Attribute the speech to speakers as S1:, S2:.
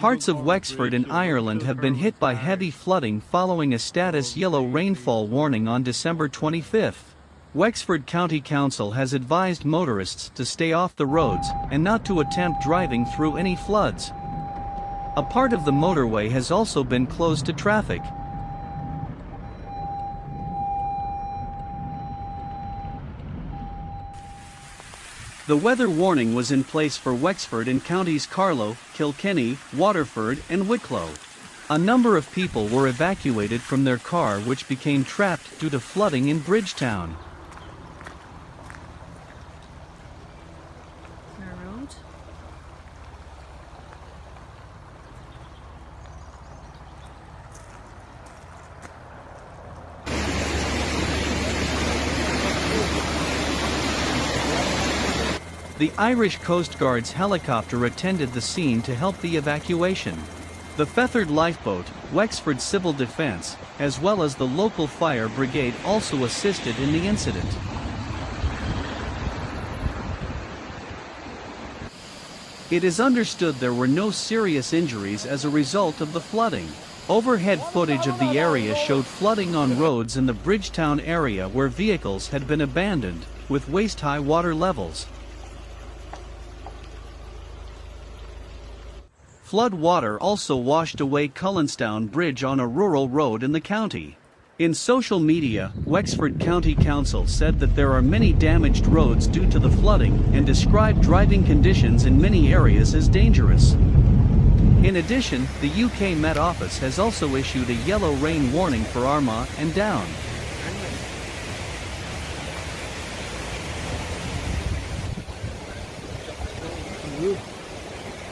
S1: Parts of Wexford in Ireland have been hit by heavy flooding following a status yellow rainfall warning on December 25. Wexford County Council has advised motorists to stay off the roads and not to attempt driving through any floods. A part of the motorway has also been closed to traffic. The weather warning was in place for Wexford in counties Carlow, Kilkenny, Waterford, and Wicklow. A number of people were evacuated from their car which became trapped due to flooding in Bridgetown. The Irish Coast Guard's helicopter attended the scene to help the evacuation. The Fethard lifeboat, Wexford Civil Defence, as well as the local fire brigade also assisted in the incident. It is understood there were no serious injuries as a result of the flooding. Overhead footage of the area showed flooding on roads in the Bridgetown area where vehicles had been abandoned, with waist-high water levels. Flood water also washed away Cullenstown Bridge on a rural road in the county. In social media, Wexford County Council said that there are many damaged roads due to the flooding and described driving conditions in many areas as dangerous. In addition, the UK Met Office has also issued a yellow rain warning for Armagh and Down.
S2: You